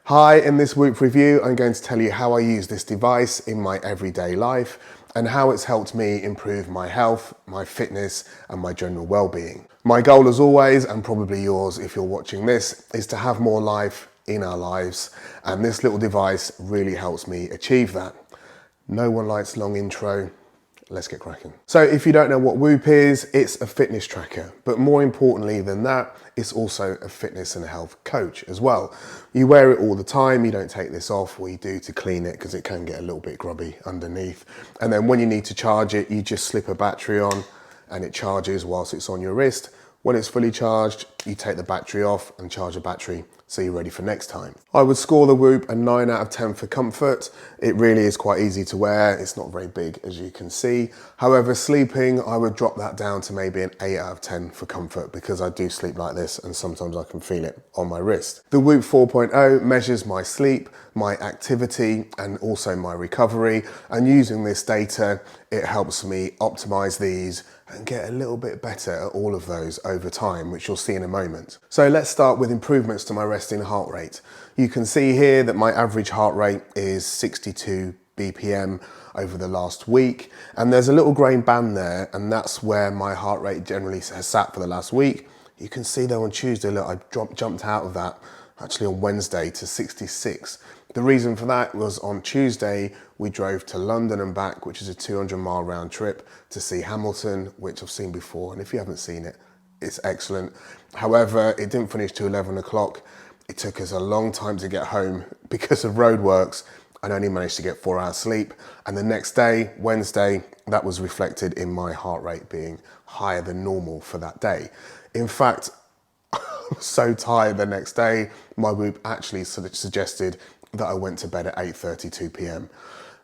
Hi, in this Whoop review, I'm going to tell you how I use this device in my everyday life and how it's helped me improve my health, my fitness, and my general well-being. My goal, as always, and probably yours if you're watching this, is to have more life in our lives, and this little device really helps me achieve that. No one likes long intro. Let's get cracking. So if you don't know what Whoop is, it's a fitness tracker, but more importantly than that, it's also a fitness and health coach as well. You wear it all the time, you don't take this off, well you do to clean it because it can get a little bit grubby underneath. And then when you need to charge it, you just slip a battery on and it charges whilst it's on your wrist. When it's fully charged, you take the battery off and charge the battery so you're ready for next time. I would score the Whoop a 9 out of 10 for comfort. It really is quite easy to wear. It's not very big, as you can see. However, sleeping, I would drop that down to maybe an 8 out of 10 for comfort because I do sleep like this and sometimes I can feel it on my wrist. The Whoop 4.0 measures my sleep, my activity, and also my recovery. And using this data, it helps me optimize these and get a little bit better at all of those over time, which you'll see in a moment. So let's start with improvements to my resting heart rate. You can see here that my average heart rate is 62 BPM over the last week, and there's a little grey band there, and that's where my heart rate generally has sat for the last week. You can see though on Tuesday, look, I jumped out of that actually on Wednesday to 66. The reason for that was on Tuesday, we drove to London and back, which is a 200-mile round trip to see Hamilton, which I've seen before. And if you haven't seen it, it's excellent. However, it didn't finish till 11 o'clock. It took us a long time to get home because of roadworks and only managed to get 4 hours sleep. And the next day, Wednesday, that was reflected in my heart rate being higher than normal for that day. In fact, I was so tired the next day, my Whoop actually suggested that I went to bed at 8:32 p.m.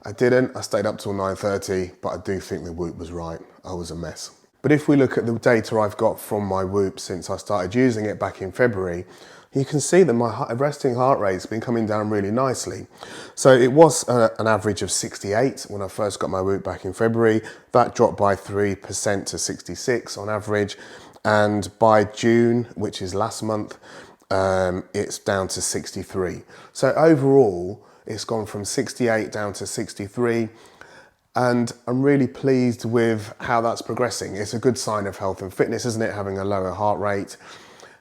I didn't, I stayed up till 9:30, but I do think the Whoop was right. I was a mess. But if we look at the data I've got from my Whoop since I started using it back in February, you can see that my resting heart rate's been coming down really nicely. So it was an average of 68 when I first got my Whoop back in February. That dropped by 3% to 66 on average. And by June, which is last month, it's down to 63. So overall, it's gone from 68 down to 63. And I'm really pleased with how that's progressing. It's a good sign of health and fitness, isn't it? Having a lower heart rate.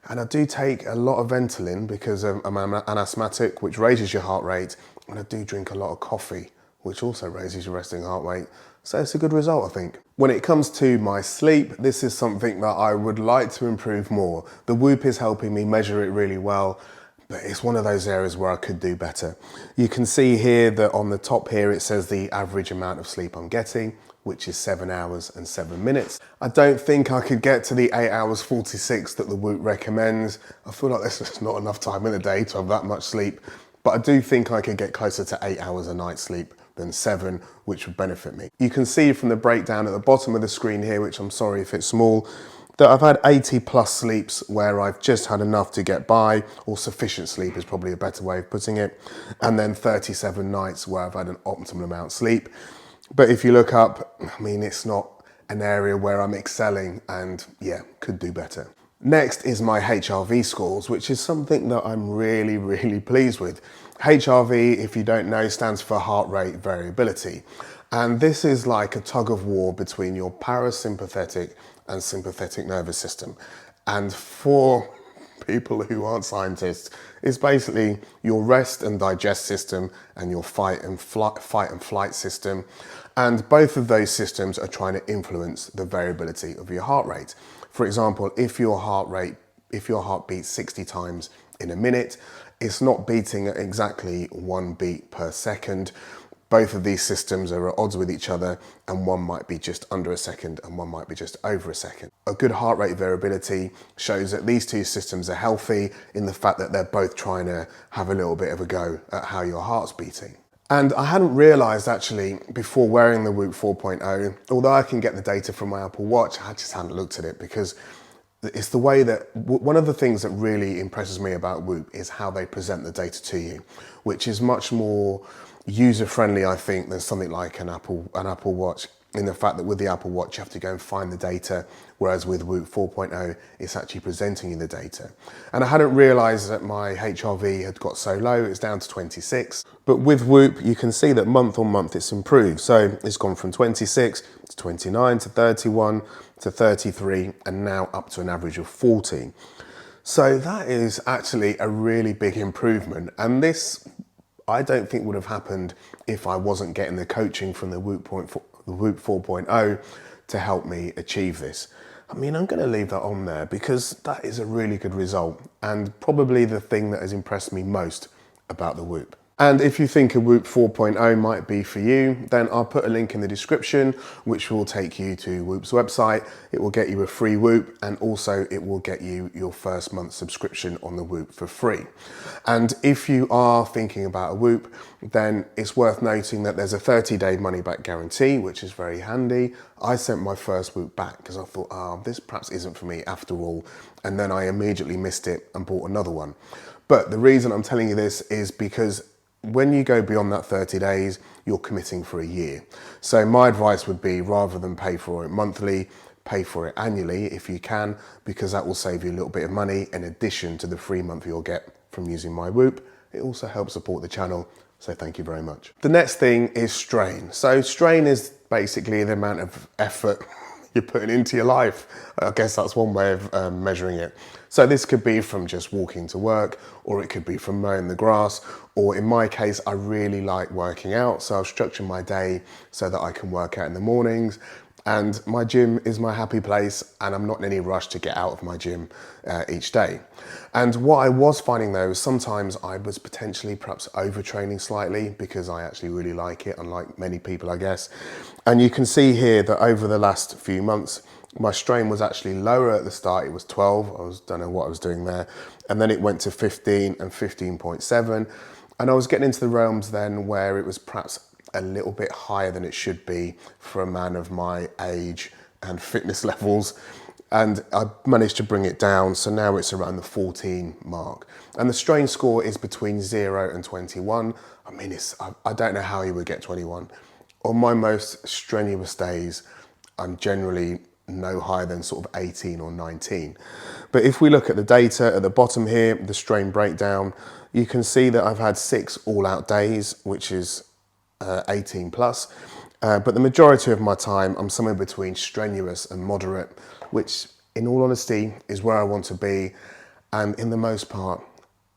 And I do take a lot of Ventolin because I'm an asthmatic, which raises your heart rate. And I do drink a lot of coffee, which also raises your resting heart rate. So it's a good result, I think. When it comes to my sleep, this is something that I would like to improve more. The Whoop is helping me measure it really well, but it's one of those areas where I could do better. You can see here that on the top here, it says the average amount of sleep I'm getting, which is 7 hours and 7 minutes. I don't think I could get to the 8 hours 46 that the Whoop recommends. I feel like there's just not enough time in the day to have that much sleep, but I do think I could get closer to 8 hours a night sleep than 7, which would benefit me. You can see from the breakdown at the bottom of the screen here, which I'm sorry if it's small, that I've had 80 plus sleeps where I've just had enough to get by, or sufficient sleep is probably a better way of putting it, and then 37 nights where I've had an optimal amount of sleep. But if you look up, I mean, it's not an area where I'm excelling and yeah, could do better. Next is my HRV scores, which is something that I'm really, really pleased with. HRV, if you don't know, stands for heart rate variability. And this is like a tug of war between your parasympathetic and sympathetic nervous system. And for people who aren't scientists, it's basically your rest and digest system and your fight and flight system. And both of those systems are trying to influence the variability of your heart rate. For example, if your heart beats 60 times in a minute, it's not beating at exactly 1 beat per second. Both of these systems are at odds with each other, and one might be just under a second and one might be just over a second. A good heart rate variability shows that these two systems are healthy in the fact that they're both trying to have a little bit of a go at how your heart's beating. And I hadn't realized actually before wearing the Whoop 4.0, although I can get the data from my Apple Watch, I just hadn't looked at it because it's the way that, one of the things that really impresses me about Whoop is how they present the data to you, which is much more user-friendly, I think, than something like an Apple Watch. in the fact that with the Apple Watch, you have to go and find the data, whereas with Whoop 4.0, it's actually presenting you the data. And I hadn't realized that my HRV had got so low, it's down to 26. But with Whoop, you can see that month on month it's improved. So it's gone from 26 to 29 to 31 to 33, and now up to an average of 40. So that is actually a really big improvement. And this, I don't think would have happened if I wasn't getting the coaching from the Whoop 4.0 to help me achieve this. I mean, I'm going to leave that on there because that is a really good result and probably the thing that has impressed me most about the Whoop. And if you think a Whoop 4.0 might be for you, then I'll put a link in the description, which will take you to Whoop's website. It will get you a free Whoop, and also it will get you your first month subscription on the Whoop for free. And if you are thinking about a Whoop, then it's worth noting that there's a 30-day money-back guarantee, which is very handy. I sent my first Whoop back because I thought, this perhaps isn't for me after all. And then I immediately missed it and bought another one. But the reason I'm telling you this is because when you go beyond that 30 days, you're committing for a year. So my advice would be, rather than pay for it monthly, pay for it annually if you can, because that will save you a little bit of money in addition to the free month you'll get from using my Whoop. It also helps support the channel, so thank you very much. The next thing is strain. So strain is basically the amount of effort you're putting into your life. I guess that's one way of measuring it. So this could be from just walking to work, or it could be from mowing the grass, or in my case, I really like working out. So I've structured my day so that I can work out in the mornings. And my gym is my happy place, and I'm not in any rush to get out of my gym each day. And what I was finding though is sometimes I was potentially perhaps overtraining slightly because I actually really like it, unlike many people, I guess. And you can see here that over the last few months, my strain was actually lower at the start. It was 12. Don't know what I was doing there. And then it went to 15 and 15.7. And I was getting into the realms then where it was perhaps a little bit higher than it should be for a man of my age and fitness levels. And I managed to bring it down. So now it's around the 14 mark. And the strain score is between 0 and 21. I mean, I don't know how you would get 21. On my most strenuous days, I'm generally no higher than sort of 18 or 19. But if we look at the data at the bottom here, the strain breakdown, you can see that I've had 6 all-out days, which is 18 plus. But the majority of my time, I'm somewhere between strenuous and moderate, which in all honesty is where I want to be. And in the most part,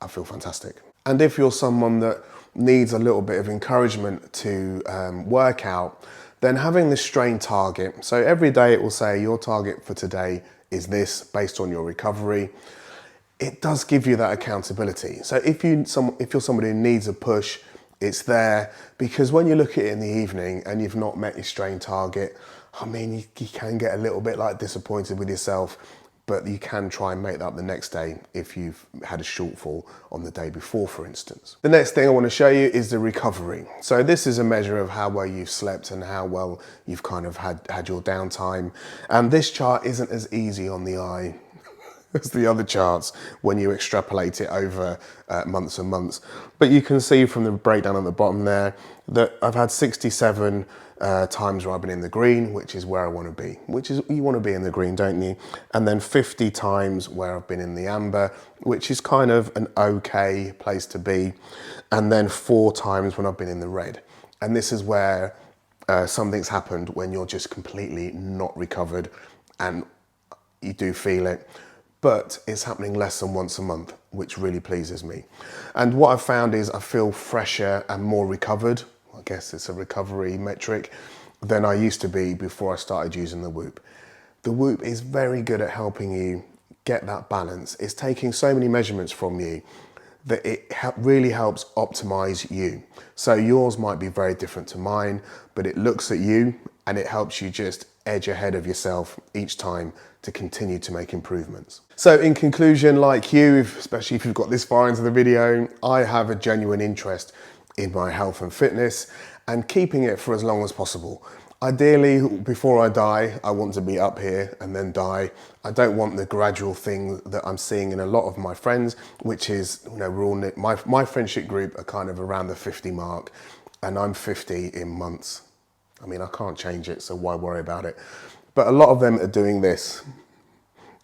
I feel fantastic. And if you're someone that needs a little bit of encouragement to work out, then having this strain target, so every day it will say your target for today is this based on your recovery. It does give you that accountability. So if you're somebody who needs a push, it's there, because when you look at it in the evening and you've not met your strain target, I mean, you can get a little bit like disappointed with yourself, but you can try and make that up the next day if you've had a shortfall on the day before, for instance. The next thing I want to show you is the recovery. So this is a measure of how well you've slept and how well you've kind of had your downtime. And this chart isn't as easy on the eye as the other charts when you extrapolate it over months and months. But you can see from the breakdown at the bottom there that I've had 67 times where I've been in the green, which is where I want to be, which is, you want to be in the green, don't you? And then 50 times where I've been in the amber, which is kind of an okay place to be. And then 4 times when I've been in the red. And this is where something's happened when you're just completely not recovered and you do feel it. But it's happening less than once a month, which really pleases me. And what I've found is I feel fresher and more recovered. I guess it's a recovery metric than I used to be before I started using the Whoop. The Whoop is very good at helping you get that balance. It's taking so many measurements from you that it really helps optimize you. So yours might be very different to mine, but it looks at you and it helps you just edge ahead of yourself each time to continue to make improvements. So in conclusion, like you, especially if you've got this far into the video, I have a genuine interest in my health and fitness and keeping it for as long as possible. Ideally, before I die, I want to be up here and then die. I don't want the gradual thing that I'm seeing in a lot of my friends, which is, you know, we're all, my friendship group are kind of around the 50 mark, and I'm 50 in months. I mean, I can't change it, so why worry about it? But a lot of them are doing this,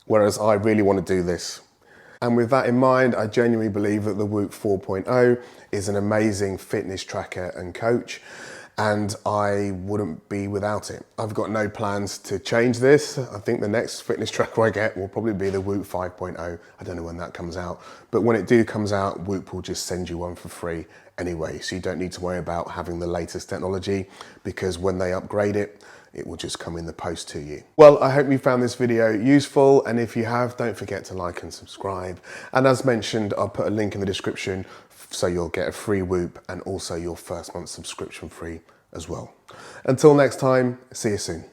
whereas I really want to do this. And with that in mind, I genuinely believe that the Whoop 4.0 is an amazing fitness tracker and coach, and I wouldn't be without it. I've got no plans to change this. I think the next fitness tracker I get will probably be the Whoop 5.0. I don't know when that comes out, but when it comes out, Whoop will just send you one for free anyway, so you don't need to worry about having the latest technology, because when they upgrade it, it will just come in the post to you. Well, I hope you found this video useful, and if you have, don't forget to like and subscribe. And as mentioned, I'll put a link in the description so you'll get a free Whoop and also your first month subscription free as well. Until next time, see you soon.